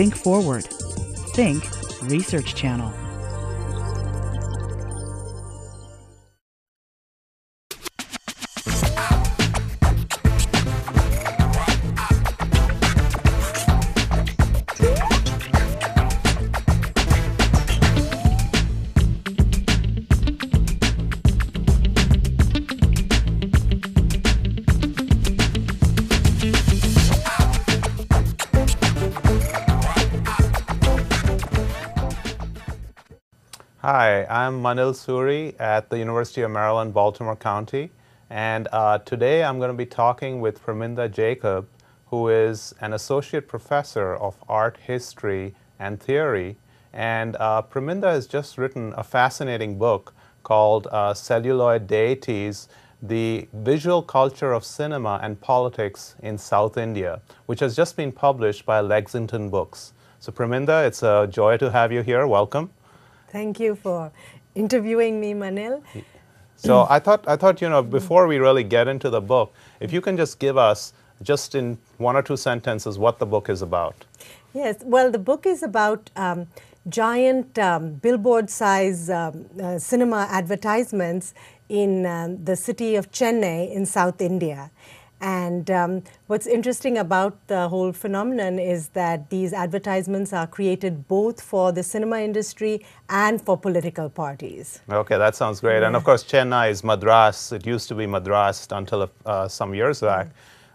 Think Forward. Think Research Channel. Hi, I'm Manil Suri at the University of Maryland, Baltimore County, and today I'm going to be talking with Preminda Jacob, who is an associate professor of art history and theory. And Preminda has just written a fascinating book called Celluloid Deities, the Visual Culture of Cinema and Politics in South India, which has just been published by Lexington Books. So Preminda, it's a joy to have you here. Welcome. Thank you for interviewing me, Manil. So I thought, you know, before we really get into the book, if you can just give us, just in one or two sentences, what the book is about. Yes, well, the book is about giant billboard-size cinema advertisements in the city of Chennai in South India. And what's interesting about the whole phenomenon is that these advertisements are created both for the cinema industry and for political parties. Okay, that sounds great. Yeah. And of course, Chennai is Madras. It used to be Madras until some years back.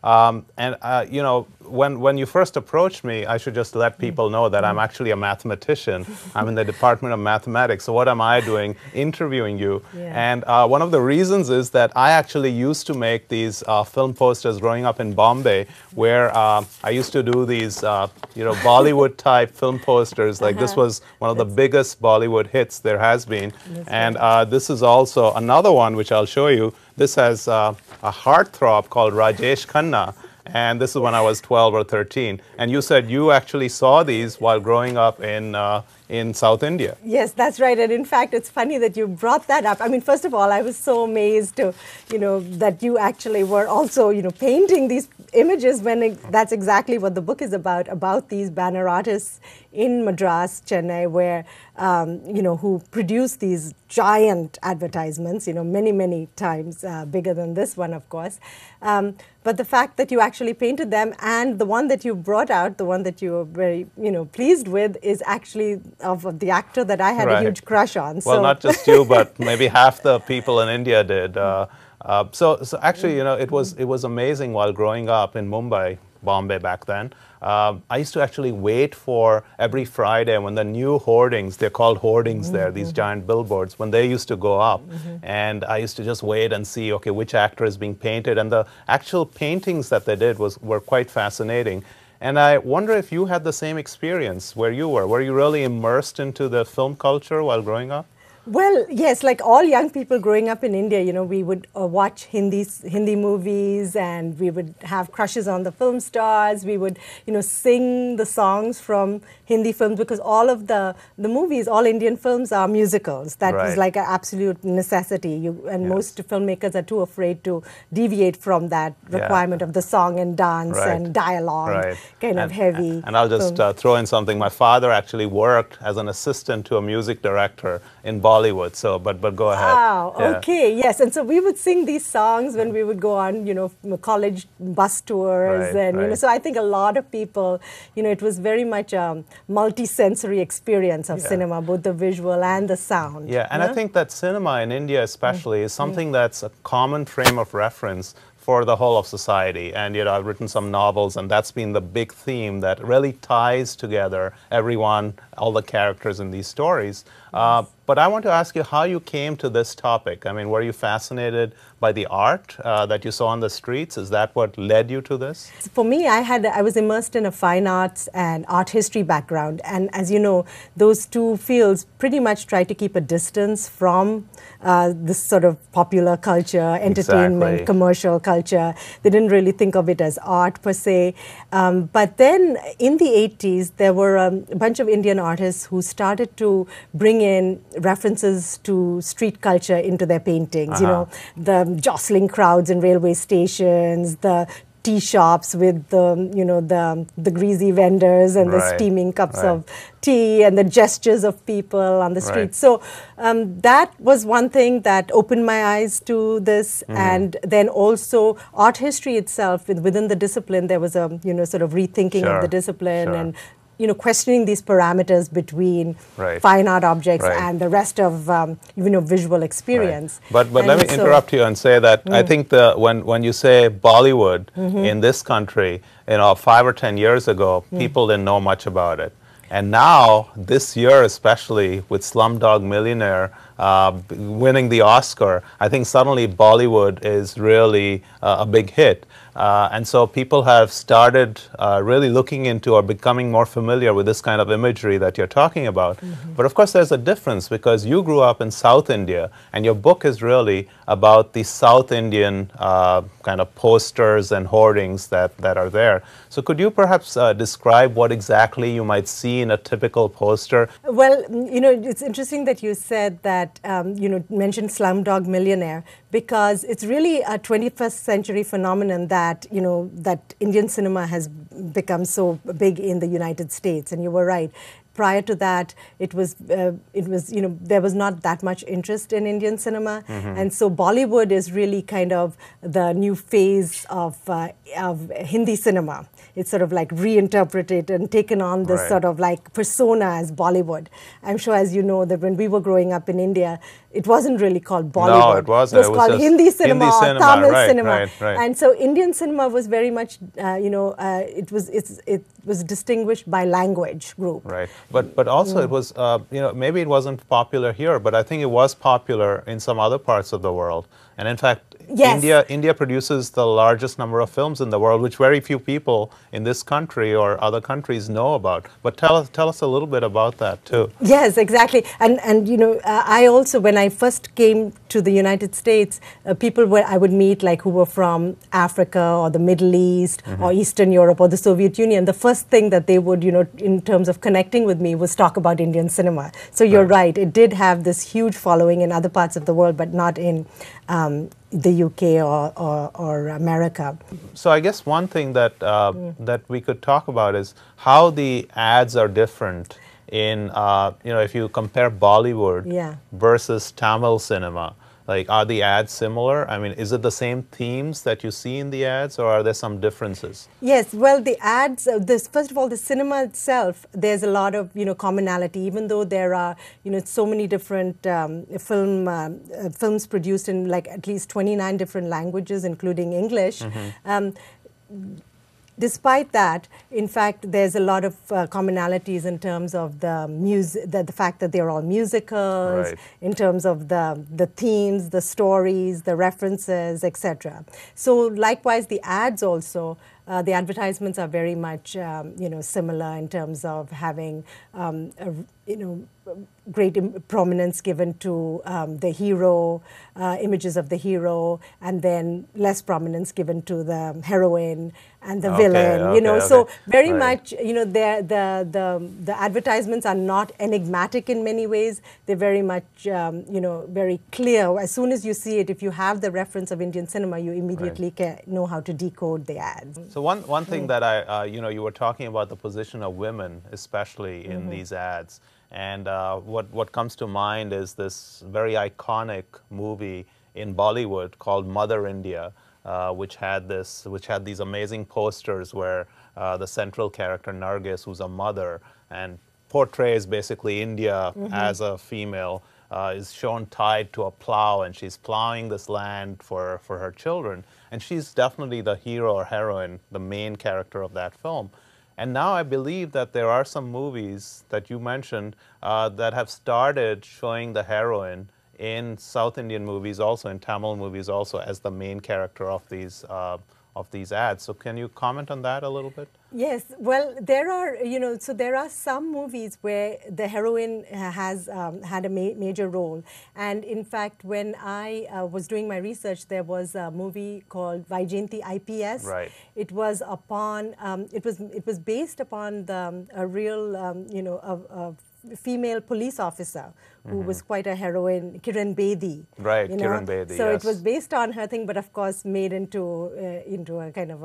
You know, when you first approached me, I should just let people know that I'm actually a mathematician. I'm in the Department of Mathematics. So what am I doing? Interviewing you. Yeah. And one of the reasons is that I actually used to make these film posters growing up in Bombay, where I used to do these, you know, Bollywood-type film posters. Like this was one of the biggest Bollywood hits there has been. And this is also another one, which I'll show you. This has a heartthrob called Rajesh Khanna, and this is when I was 12 or 13. And you said you actually saw these while growing up in South India. Yes, that's right. And in fact, it's funny that you brought that up. I mean, first of all, I was so amazed to, you know, that you actually were also, you know, painting these images when that's exactly what the book is about these banner artists in Madras, Chennai, where, you know, who produce these giant advertisements, you know, many, many times bigger than this one, of course. But the fact that you actually painted them, and the one that you brought out, the one that you were very, you know, pleased with, is actually of the actor that I had a huge crush on. Well, not just you, but maybe half the people in India did. So actually, you know, it was amazing while growing up in Mumbai, Bombay back then. I used to actually wait for every Friday when the new hoardings, they're called hoardings there, these giant billboards, when they used to go up. And I used to just wait and see, okay, which actor is being painted. And the actual paintings that they did were quite fascinating. And I wonder if you had the same experience where you were. Were you really immersed into the film culture while growing up? Well, yes, like all young people growing up in India, you know, we would watch Hindi movies, and we would have crushes on the film stars. We would, you know, sing the songs from Hindi films, because all of the movies, all Indian films are musicals. That was like an absolute necessity. Most filmmakers are too afraid to deviate from that requirement of the song and dance and dialogue, kind of heavy. And I'll just throw in something. My father actually worked as an assistant to a music director in Bollywood, so, but go ahead. Wow, okay, yes. And so we would sing these songs when we would go on, you know, college bus tours. You know, so I think a lot of people, you know, it was very much a multi-sensory experience of cinema, both the visual and the sound. Yeah, and I think that cinema in India especially is something that's a common frame of reference for the whole of society. And, you know, I've written some novels, and that's been the big theme that really ties together everyone, all the characters in these stories. But I want to ask you how you came to this topic. I mean, were you fascinated by the art that you saw on the streets? Is that what led you to this? For me, I was immersed in a fine arts and art history background. And as you know, those two fields pretty much try to keep a distance from this sort of popular culture, entertainment, commercial culture. They didn't really think of it as art per se. But then in the 80s, there were a bunch of Indian artists who started to bring in references to street culture into their paintings. You know, the jostling crowds in railway stations, the tea shops with the greasy vendors and the steaming cups of tea and the gestures of people on the street. So that was one thing that opened my eyes to this. And then also art history itself, within the discipline, there was a sort of rethinking of the discipline and questioning these parameters between fine art objects and the rest of visual experience. But let me interrupt you and say that I think when you say Bollywood in this country, 5 or 10 years ago, people didn't know much about it. And now, this year especially, with Slumdog Millionaire winning the Oscar, I think suddenly Bollywood is really a big hit. And so people have started really looking into or becoming more familiar with this kind of imagery that you're talking about. But of course, there's a difference because you grew up in South India, and your book is really about the South Indian kind of posters and hoardings that are there. So could you perhaps describe what exactly you might see in a typical poster? Well, it's interesting that you said that, mentioned Slumdog Millionaire, because it's really a 21st century phenomenon that, that Indian cinema has become so big in the United States. And you were right. Prior to that, there was not that much interest in Indian cinema, and so Bollywood is really kind of the new phase of Hindi cinema. It's sort of like reinterpreted and taken on this sort of like persona as Bollywood. I'm sure, as you know, that when we were growing up in India, it wasn't really called Bollywood. No, it wasn't. It was called Hindi cinema or Tamil cinema. Right. And so Indian cinema was very much, it was distinguished by language group. Right. But also it was, maybe it wasn't popular here, but I think it was popular in some other parts of the world. And in fact, India produces the largest number of films in the world, which very few people in this country or other countries know about. But tell us a little bit about that too. Yes, exactly. And I also, when I first came to the United States, people I would meet who were from Africa or the Middle East or Eastern Europe or the Soviet Union, the first thing that they would, in terms of connecting with me was talk about Indian cinema. So you're right, it did have this huge following in other parts of the world, but not in the UK or America. So I guess one thing that that we could talk about is how the ads are different in if you compare Bollywood versus Tamil cinema. Like, are the ads similar? I mean, is it the same themes that you see in the ads, or are there some differences? Yes, well, the ads, first of all, the cinema itself, there's a lot of, commonality, even though there are, so many different films produced in at least 29 different languages, including English. Despite that, in fact, there's a lot of commonalities in terms of the music, the fact that they're all musicals, in terms of the themes, the stories, the references, etc. So likewise, the ads also, the advertisements are very much, similar in terms of having, great prominence given to the hero, images of the hero, and then less prominence given to the heroine and the villain. So very much, the advertisements are not enigmatic in many ways. They're very much, very clear. As soon as you see it, if you have the reference of Indian cinema, you immediately know how to decode the ads. So one thing that you were talking about the position of women, especially in these ads. And what comes to mind is this very iconic movie in Bollywood called Mother India, which had these amazing posters where the central character Nargis, who's a mother and portrays basically India as a female, is shown tied to a plow, and she's plowing this land for her children. And she's definitely the hero or heroine, the main character of that film. And now I believe that there are some movies that you mentioned that have started showing the heroine in South Indian movies, also in Tamil movies, also as the main character of these ads. So can you comment on that a little bit? Yes, well, there are, so there are some movies where the heroine has had a major role. And in fact, when I was doing my research, there was a movie called Vaijayanti IPS. Right. It was upon, it was based upon a real, female police officer who was quite a heroine, Kiran Bedi. Right, Kiran Bedi, So yes. it was based on her thing, but of course made into a kind of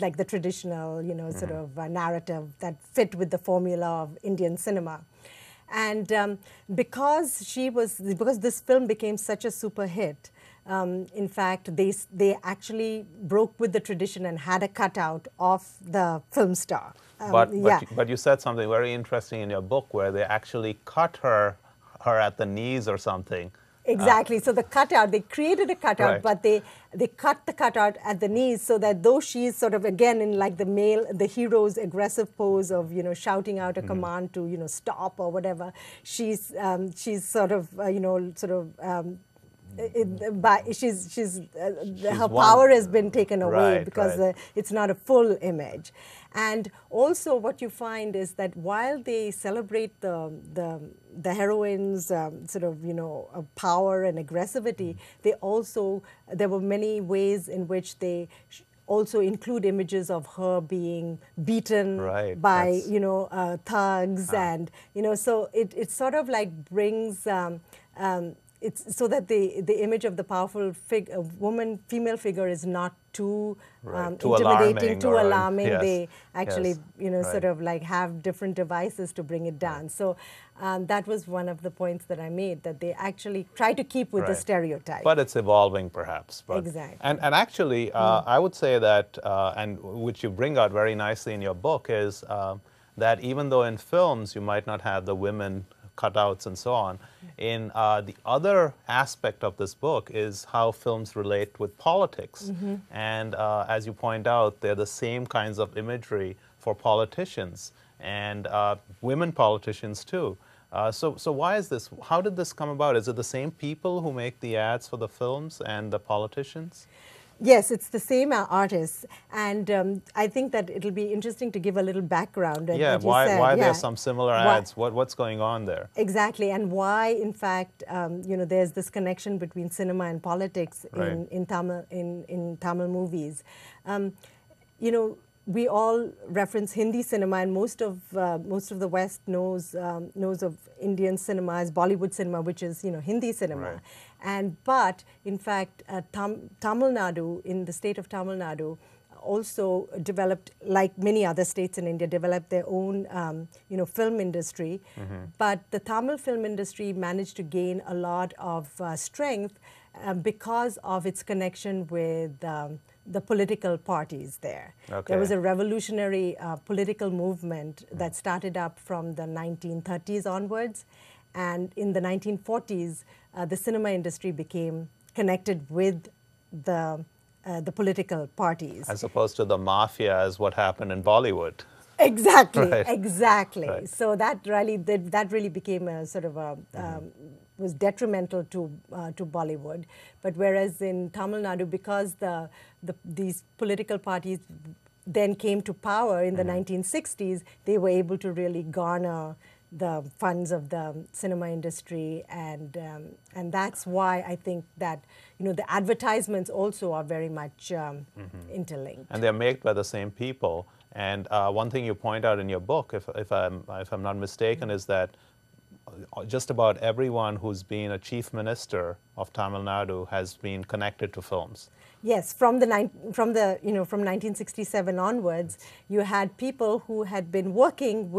like the traditional, sort of narrative that fit with the formula of Indian cinema. And because this film became such a super hit, in fact, they actually broke with the tradition and had a cutout of the film star. But you said something very interesting in your book where they actually cut her at the knees or something. Exactly. So the cutout, they created a cutout, Right. but they cut the cutout at the knees so that though she's sort of again in like the hero's aggressive pose of shouting out a command to stop or whatever, she's sort of her power has been taken away, Right, because right. it's not a full image. And also what you find is that while they celebrate the heroine's power and aggressivity, there were many ways in which they also include images of her being beaten Right, by that's- thugs, and so it sort of like brings it's so that the image of the powerful female figure is not too Right, too intimidating, alarming too or- alarming. yes, They actually yes, sort right. of like have different devices to bring it down. So that was one of the points that I made, that they actually try to keep with the Right. stereotype. But it's evolving, perhaps. But, Exactly. And actually, I would say that, and which you bring out very nicely in your book, is that even though in films you might not have the women cutouts and so on, in the other aspect of this book is how films relate with politics. And as you point out, they're the same kinds of imagery for politicians and women politicians too. So why is this? How did this come about? Is it the same people who make the ads for the films and the politicians? Yes, it's the same artists, and I think that it'll be interesting to give a little background. Yeah, that you why said. there are some similar Why- ads? What's going on there? Exactly, and why, in fact, there's this connection between cinema and politics Right. in Tamil movies. We all reference Hindi cinema, and most of the West knows of Indian cinema as Bollywood cinema, which is Hindi cinema. Right. But in fact, Tamil Nadu, in the state of Tamil Nadu, also developed, like many other states in India, developed their own film industry. But the Tamil film industry managed to gain a lot of strength because of its connection with the political parties there. Okay. There was a revolutionary political movement that started up from the 1930s onwards, and in the 1940s, the cinema industry became connected with the political parties. As opposed to the mafia, as what happened in Bollywood. Exactly, Right. exactly. Right. So that really became a sort of a was detrimental to Bollywood. But whereas in Tamil Nadu, because these political parties then came to power in the 1960s, they were able to really garner the funds of the cinema industry, and that's why I think that the advertisements also are very much interlinked. And they're made by the same people. And one thing you point out in your book, if I'm not mistaken, is that just about everyone who's been a chief minister of Tamil Nadu has been connected to films. Yes, from 1967 onwards, you had people who had been working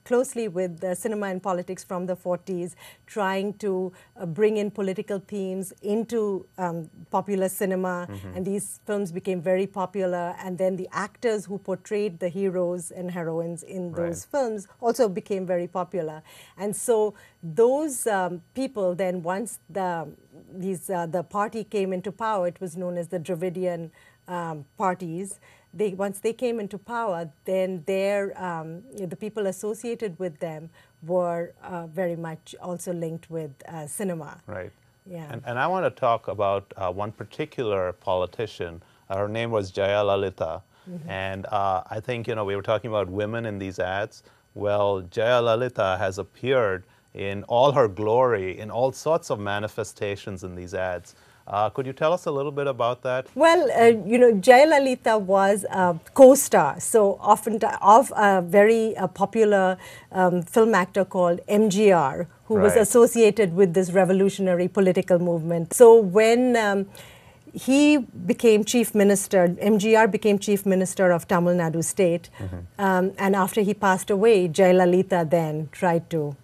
closely with cinema and politics from the 40s, trying to bring in political themes into popular cinema, and these films became very popular. And then the actors who portrayed the heroes and heroines in those films also became very popular. And so those people then, once the party came into power, it was known as the Dravidian parties. Once they came into power, then the people associated with them were very much also linked with cinema. Right. Yeah. And I want to talk about one particular politician. Her name was Jayalalitha. And I think, we were talking about women in these ads. Well, Jayalalitha has appeared in all her glory, in all sorts of manifestations in these ads. Could you tell us a little bit about that? Well, Jayalalitha was a co-star, so often of a very popular film actor called MGR, who was Right. associated with this revolutionary political movement. So when he became chief minister, MGR became chief minister of Tamil Nadu state, and after he passed away, Jayalalitha then tried to,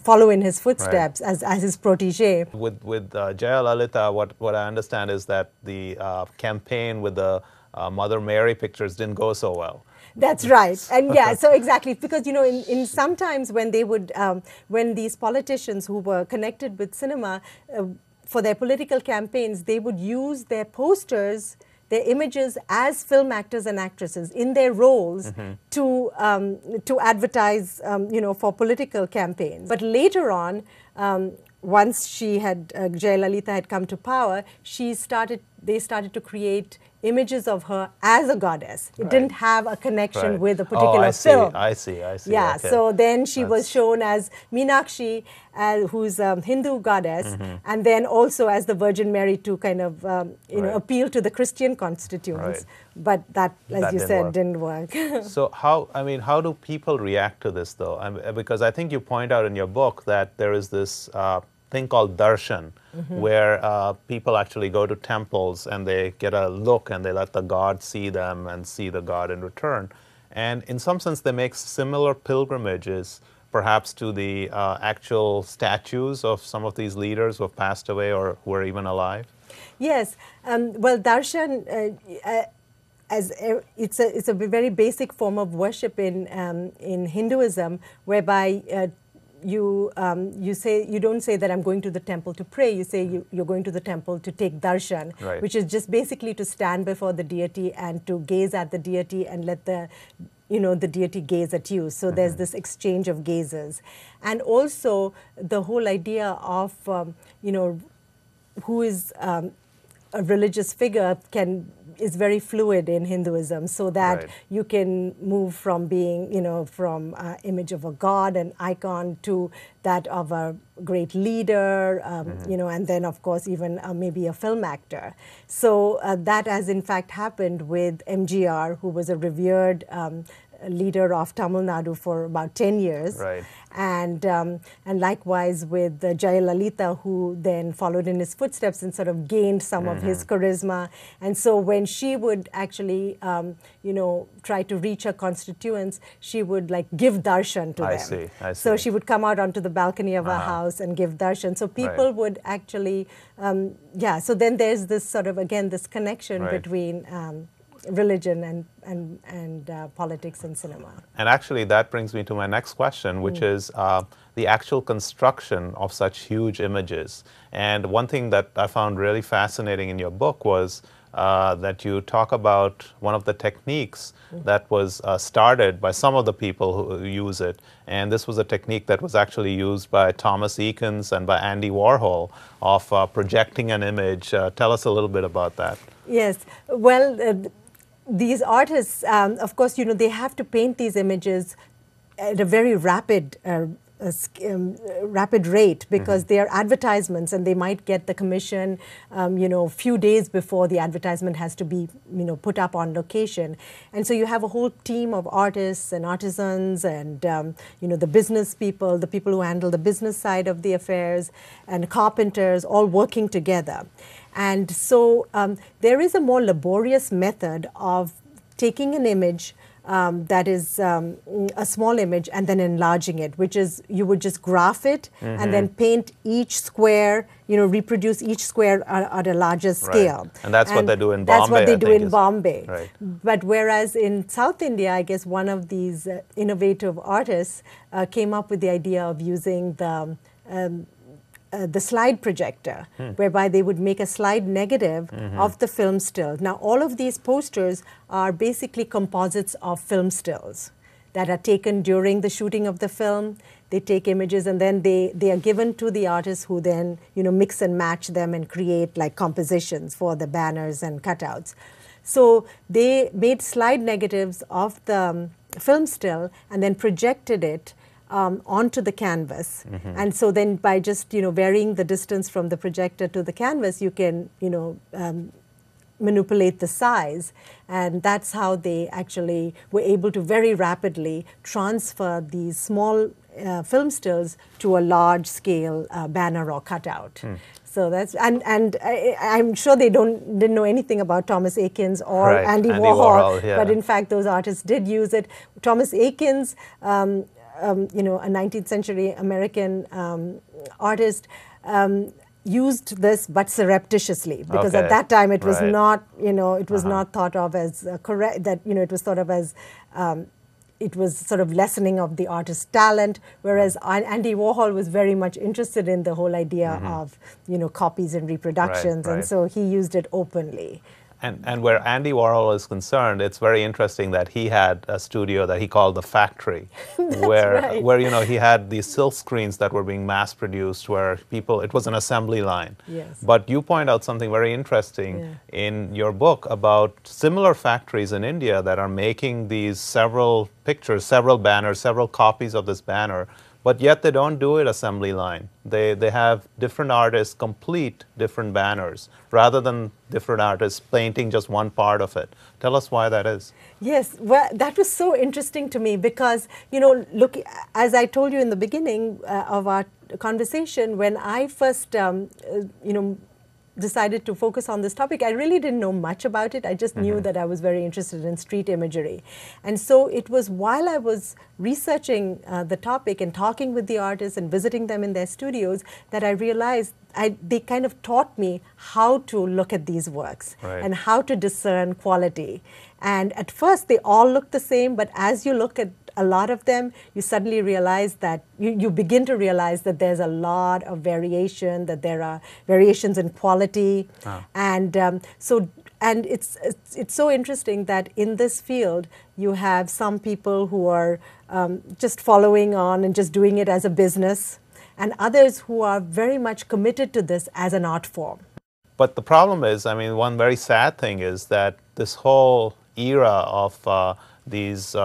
follow in his footsteps as his protege. With Jayalalitha, what I understand is that the campaign with the Mother Mary pictures didn't go so well. That's right, and yeah, so exactly, because in sometimes when they would, when these politicians who were connected with cinema for their political campaigns, they would use their posters, their images as film actors and actresses in their roles to advertise, for political campaigns. But later on, once Jayalalitha had come to power, they started to create images of her as a goddess. It didn't have a connection with a particular film. I see. Yeah, Okay. so then she was shown as Meenakshi, who's a Hindu goddess, and then also as the Virgin Mary to kind of, appeal to the Christian constituents. Right. But that, as you said, didn't work. So how do people react to this, though? Because I think you point out in your book that there is this thing called darshan, where people actually go to temples and they get a look and they let the god see them and see the god in return. And in some sense, they make similar pilgrimages, perhaps to the actual statues of some of these leaders who have passed away or who are even alive. Yes. Well, darshan, it's a very basic form of worship in Hinduism, whereby you don't say that I'm going to the temple to pray. You say you're going to the temple to take darshan, Right. which is just basically to stand before the deity and to gaze at the deity and let the deity gaze at you. So there's this exchange of gazes, and also the whole idea of who is a religious figure is very fluid in Hinduism, so that Right. you can move from being, from image of a god, an icon, to that of a great leader, and then of course even maybe a film actor. So that has in fact happened with MGR, who was a revered leader of Tamil Nadu for about 10 years. Right. And likewise with Jayalalitha, who then followed in his footsteps and sort of gained some of his charisma. And so when she would actually, try to reach her constituents, she would give darshan to them. I see. So she would come out onto the balcony of her house and give darshan. So people would actually, so then there's this sort of, again, this connection between religion and politics and cinema. And actually, that brings me to my next question, which is the actual construction of such huge images. And one thing that I found really fascinating in your book was that you talk about one of the techniques that was started by some of the people who use it. And this was a technique that was actually used by Thomas Eakins and by Andy Warhol of projecting an image. Tell us a little bit about that. Yes. Well, these artists, of course, they have to paint these images at a very rapid rate, because they are advertisements and they might get the commission, few days before the advertisement has to be, put up on location. And so you have a whole team of artists and artisans and, the business people, the people who handle the business side of the affairs, and carpenters all working together. And so there is a more laborious method of taking an image that is a small image and then enlarging it, which is you would just graph it and then paint each square, reproduce each square at a larger scale. Right. And that's what they do in Bombay. That's what they do in Bombay. Right. But whereas in South India, I guess one of these innovative artists came up with the idea of using the slide projector, whereby they would make a slide negative of the film still. Now, all of these posters are basically composites of film stills that are taken during the shooting of the film. They take images and then they are given to the artists, who then mix and match them and create compositions for the banners and cutouts. So they made slide negatives of the film still and then projected it onto the canvas. And so then by just, varying the distance from the projector to the canvas, you can, manipulate the size. And that's how they actually were able to very rapidly transfer these small film stills to a large scale banner or cutout. So that's, and I'm sure they didn't know anything about Thomas Eakins or Andy Warhol, but in fact those artists did use it. Thomas Eakins, a 19th century American artist, used this but surreptitiously, because at that time it was not, it was not thought of as correct, that, it was thought of as it was sort of lessening of the artist's talent, whereas Andy Warhol was very much interested in the whole idea of, copies and reproductions, and so he used it openly. And where Andy Warhol is concerned, it's very interesting that he had a studio that he called the Factory, where he had these silk screens that were being mass produced, where it was an assembly line. Yes. But you point out something very interesting in your book about similar factories in India that are making these several pictures, several banners, several copies of this banner, but yet they don't do it assembly line. They have different artists complete different banners rather than different artists painting just one part of it. Tell us why that is. Yes, well, that was so interesting to me because, look, as I told you in the beginning of our conversation, when I first, decided to focus on this topic, I really didn't know much about it. I just knew that I was very interested in street imagery. And so it was while I was researching the topic and talking with the artists and visiting them in their studios that I realized they kind of taught me how to look at these works and how to discern quality. And at first they all look the same, but as you look at a lot of them, you suddenly realize that you begin to realize that there's a lot of variation, that there are variations in quality, and it's so interesting that in this field you have some people who are just following on and just doing it as a business, and others who are very much committed to this as an art form. But the problem is, one very sad thing is that this whole era of these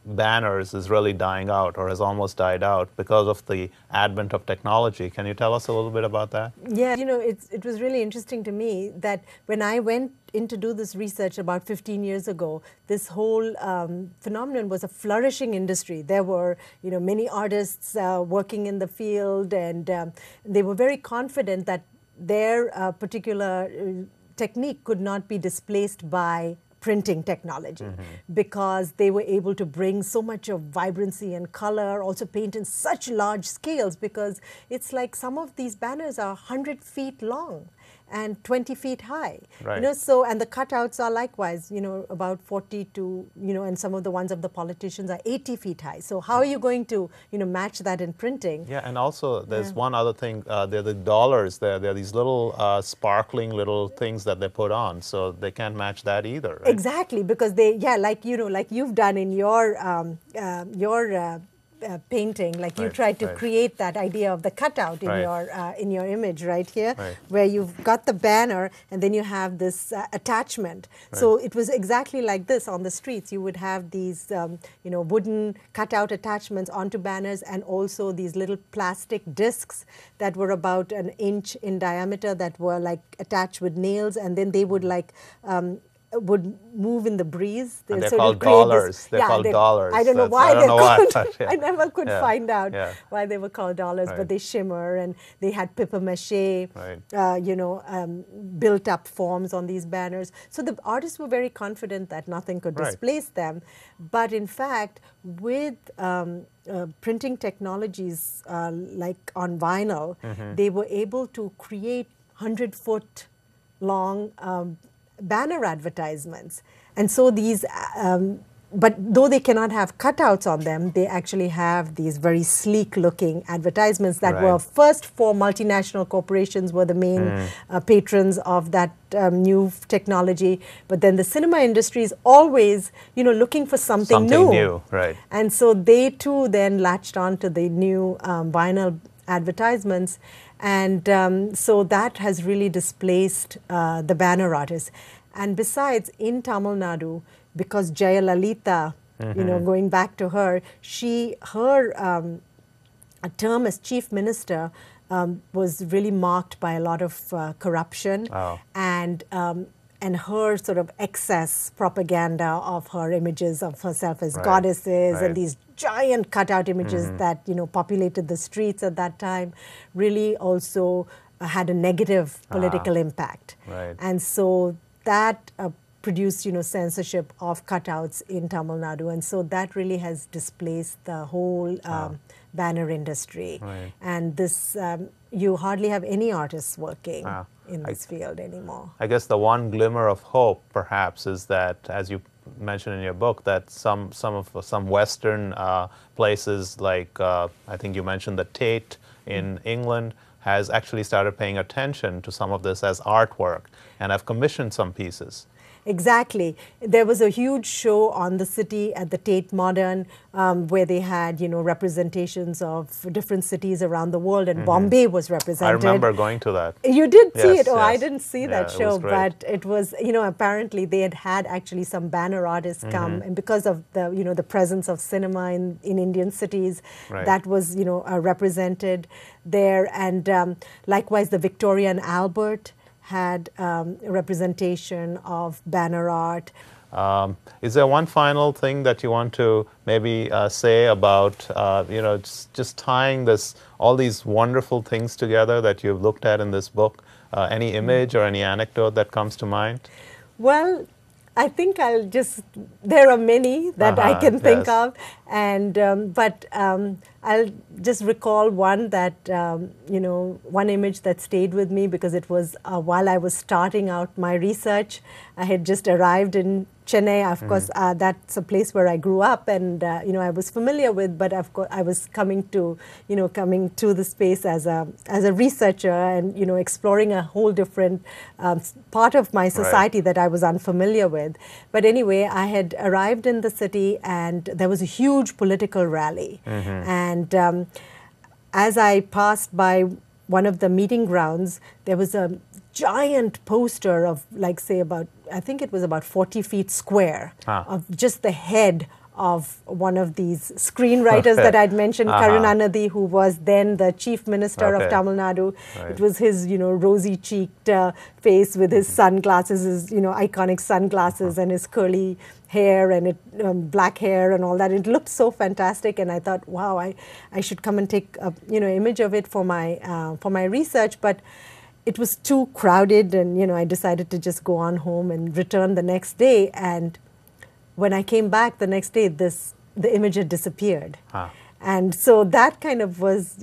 banners is really dying out, or has almost died out, because of the advent of technology. Can you tell us a little bit about that? Yeah, it was really interesting to me that when I went in to do this research about 15 years ago, this whole phenomenon was a flourishing industry. There were, many artists working in the field, and they were very confident that their particular technique could not be displaced by printing technology, because they were able to bring so much of vibrancy and color, also paint in such large scales, because it's like some of these banners are 100 feet long and 20 feet high. So, and the cutouts are likewise, about 40 to, and some of the ones of the politicians are 80 feet high. So how are you going to, match that in printing? Yeah, and also there's one other thing, they're the dollars, they're these little sparkling little things that they put on, so they can't match that either, right? Exactly, because they, like you've done in your painting, like you tried to create that idea of the cutout in your image right here, where you've got the banner and then you have this attachment. So it was exactly like this on the streets. You would have these wooden cutout attachments onto banners, and also these little plastic discs that were about an inch in diameter that were like attached with nails, and then they would would move in the breeze. And they're called dollars. They're called dollars. I don't know why they're called. I never could find out why they were called dollars, but they shimmer, and they had papier-mâché, built-up forms on these banners. So the artists were very confident that nothing could displace them. But in fact, with printing technologies like on vinyl, they were able to create 100-foot long banner advertisements. And so these, but though they cannot have cutouts on them, they actually have these very sleek looking advertisements that were first for multinational corporations, were the main patrons of that new technology. But then the cinema industry is always, looking for something new. And so they too then latched on to the new vinyl advertisements. And so that has really displaced the banner artists. And besides, in Tamil Nadu, because Jayalalitha, going back to her, her term as chief minister was really marked by a lot of corruption and her sort of excess propaganda of her images of herself as goddesses and these giant cutout images that populated the streets at that time really also had a negative political impact. And so that produced censorship of cutouts in Tamil Nadu, and so that really has displaced the whole banner industry. And this you hardly have any artists working in this field anymore. I guess the one glimmer of hope perhaps is that, as you mentioned in your book, that some Western places like I think you mentioned the Tate in England has actually started paying attention to some of this as artwork and have commissioned some pieces. Exactly. There was a huge show on the city at the Tate Modern where they had, representations of different cities around the world, and Bombay was represented. I remember going to that. You did see it? Oh, yes. I didn't see that show, but it was, apparently they had actually some banner artists come, and because of the, the presence of cinema in Indian cities, that was, represented there. And likewise, the Victoria and Albert had representation of banner art. Is there one final thing that you want to maybe say about, just tying all these wonderful things together that you've looked at in this book? Any image or any anecdote that comes to mind? Well, I think there are many that I can think of, and but I'll just recall one that, one image that stayed with me because it was while I was starting out my research. I had just arrived in Chennai. Of course, that's a place where I grew up, and I was familiar with. But of course, I was coming to the space as a researcher, and exploring a whole different part of my society that I was unfamiliar with. But anyway, I had arrived in the city, and there was a huge political rally. And as I passed by one of the meeting grounds, there was a giant poster of, I think it was about 40 feet square, of just the head of one of these screenwriters that I'd mentioned, Karunanidhi, who was then the chief minister of Tamil Nadu. It was his, rosy-cheeked face with his sunglasses, his, iconic sunglasses, and his curly hair and black hair and all that. It looked so fantastic, and I thought, wow, I should come and take a, image of it for my research. But it was too crowded, and I decided to just go on home and return the next day. And when I came back the next day, the image had disappeared. And so that kind of was,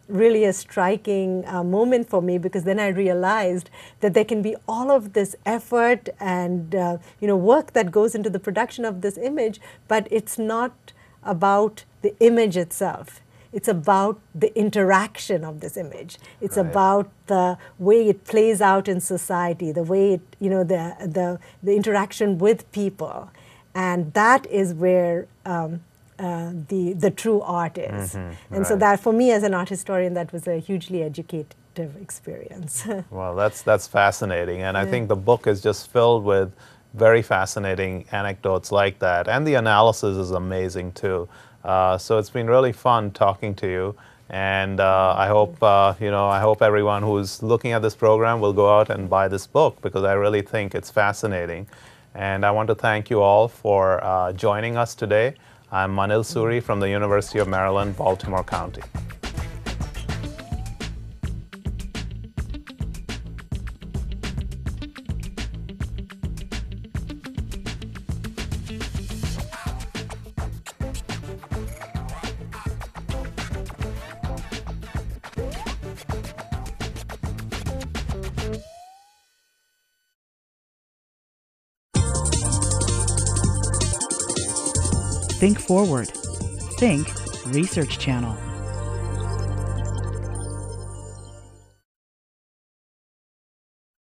really a striking moment for me, because then I realized that there can be all of this effort and, work that goes into the production of this image, but it's not about the image itself. It's about the interaction of this image. It's about the way it plays out in society, the way it, the interaction with people, and that is where the true art is. And so that, for me as an art historian, that was a hugely educative experience. Well, that's fascinating, and I think the book is just filled with very fascinating anecdotes like that, and the analysis is amazing too. So it's been really fun talking to you, and I hope I hope everyone who's looking at this program will go out and buy this book, because I really think it's fascinating. And I want to thank you all for joining us today. I'm Manil Suri from the University of Maryland, Baltimore County. Think Forward. Think Research Channel.